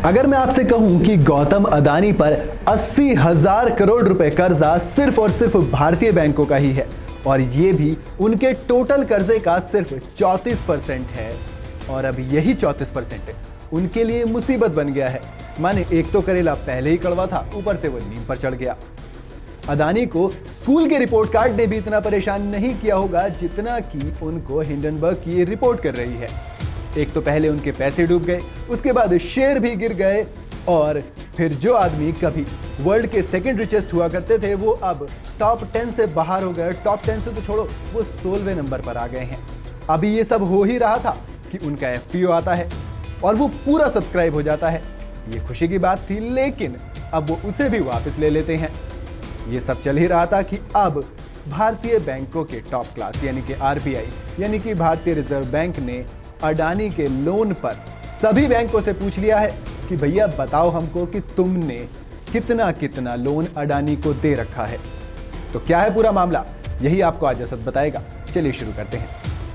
अगर मैं आपसे कहूं कि गौतम अदानी पर 80,000 करोड़ रुपए कर्जा सिर्फ और सिर्फ भारतीय बैंकों का ही है और ये भी उनके टोटल कर्जे का सिर्फ 34% है और अब यही 34% उनके लिए मुसीबत बन गया है। माने एक तो करेला पहले ही कड़वा था, ऊपर से वो नीम पर चढ़ गया। अदानी को स्कूल के रिपोर्ट कार्ड ने भी इतना परेशान नहीं किया होगा जितना कि उनको हिंडनबर्ग की रिपोर्ट कर रही है। एक तो पहले उनके पैसे डूब गए, उसके बाद शेयर भी गिर गए और फिर जो आदमी कभी वर्ल्ड के सेकंड रिचेस्ट हुआ करते थे वो अब टॉप 10 से बाहर हो गए। टॉप 10 से तो छोड़ो, वो 16वें नंबर पर आ गए हैं। अभी ये सब हो ही रहा था कि उनका एफपीओ आता है और वो पूरा सब्सक्राइब हो जाता है। ये खुशी की बात थी, लेकिन अब वो उसे भी वापस ले लेते हैं। ये सब चल ही रहा था कि अब भारतीय बैंकों के टॉप क्लास यानी कि आरबीआई यानी कि भारतीय रिजर्व बैंक ने अडानी के लोन पर सभी बैंकों से पूछ लिया है कि भैया बताओ हमको कि तुमने कितना कितना लोन अडानी को दे रखा है। तो क्या है पूरा मामला, यही आपको आज असद बताएगा। चलिए शुरू करते हैं।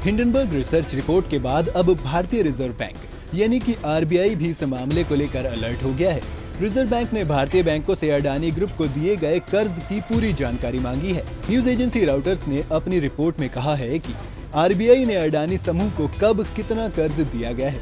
हिंडनबर्ग रिसर्च रिपोर्ट के बाद अब भारतीय रिजर्व बैंक यानी कि आरबीआई भी इस मामले को लेकर अलर्ट हो गया है। रिजर्व बैंक ने भारतीय बैंकों से अडानी ग्रुप को दिए गए कर्ज की पूरी जानकारी मांगी है। न्यूज एजेंसी राउटर्स ने अपनी रिपोर्ट में कहा है कि आरबीआई ने अडानी समूह को कब कितना कर्ज दिया गया है,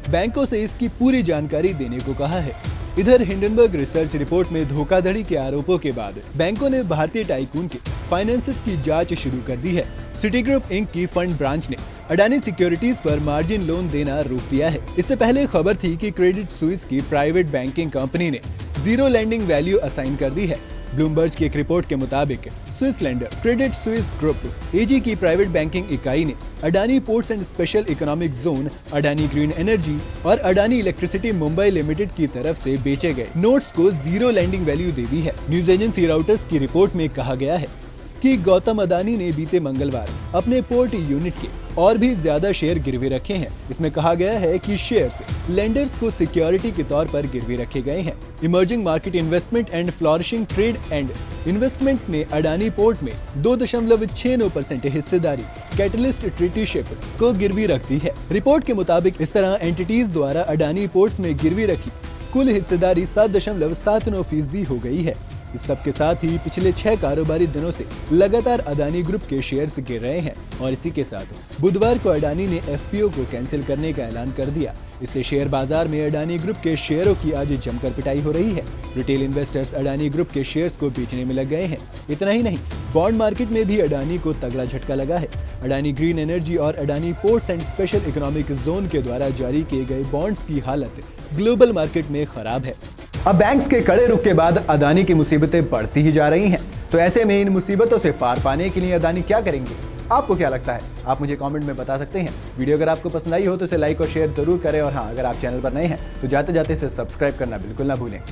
बैंकों से इसकी पूरी जानकारी देने को कहा है। इधर हिंडनबर्ग रिसर्च रिपोर्ट में धोखाधड़ी के आरोपों के बाद बैंकों ने भारतीय टाइकून के फाइनेंसेस की जांच शुरू कर दी है। सिटी ग्रुप इंक की फंड ब्रांच ने अडानी सिक्योरिटीज पर मार्जिन लोन देना रोक दिया है। इससे पहले खबर थी कि क्रेडिट स्विस की प्राइवेट बैंकिंग कंपनी ने जीरो लैंडिंग वैल्यू असाइन कर दी है। ब्लूमबर्ग की एक रिपोर्ट के मुताबिक Swiss lender credit Swiss group AG की प्राइवेट बैंकिंग इकाई ने Adani ports and special economic zone, Adani green energy और अडानी इलेक्ट्रिसिटी मुंबई लिमिटेड की तरफ से बेचे गए नोट्स को जीरो लैंडिंग वैल्यू दे दी है। न्यूज एजेंसी राउटर्स की रिपोर्ट में कहा गया है कि गौतम अदानी ने बीते मंगलवार अपने पोर्ट यूनिट के और भी ज्यादा शेयर गिरवी रखे हैं। इसमें कहा गया है कि शेयर्स लेंडर्स को सिक्योरिटी के तौर पर गिरवी रखे गए हैं। Emerging market investment and flourishing trade and investment ने अडानी पोर्ट में 2.69% हिस्सेदारी कैटलिस्ट ट्रीटी शिप को गिरवी रख दी है। रिपोर्ट के मुताबिक इस तरह एंटिटीज द्वारा अडानी पोर्ट्स में गिरवी रखी कुल हिस्सेदारी 7.79% हो गई है। इस सब के साथ ही पिछले 6 कारोबारी दिनों से लगातार अडानी ग्रुप के शेयर्स गिर रहे हैं और इसी के साथ बुधवार को अडानी ने एफपीओ को कैंसिल करने का ऐलान कर दिया। इससे शेयर बाजार में अडानी ग्रुप के शेयरों की आज जमकर पिटाई हो रही है। रिटेल इन्वेस्टर्स अडानी ग्रुप के शेयर्स को बेचने में लग गए हैं। इतना ही नहीं, बॉन्ड मार्केट में भी अडानी को तगड़ा झटका लगा है। अडानी ग्रीन एनर्जी और Adani ports and special economic zone के द्वारा जारी किए गए बॉन्ड्स की हालत ग्लोबल मार्केट में खराब है। अब बैंक्स के कड़े रुख के बाद अदानी की मुसीबतें बढ़ती ही जा रही हैं। तो ऐसे में इन मुसीबतों से पार पाने के लिए अदानी क्या करेंगे, आपको क्या लगता है? आप मुझे कमेंट में बता सकते हैं। वीडियो अगर आपको पसंद आई हो तो इसे लाइक और शेयर जरूर करें और हाँ, अगर आप चैनल पर नए हैं तो जाते जाते इसे सब्सक्राइब करना बिल्कुल ना भूलें।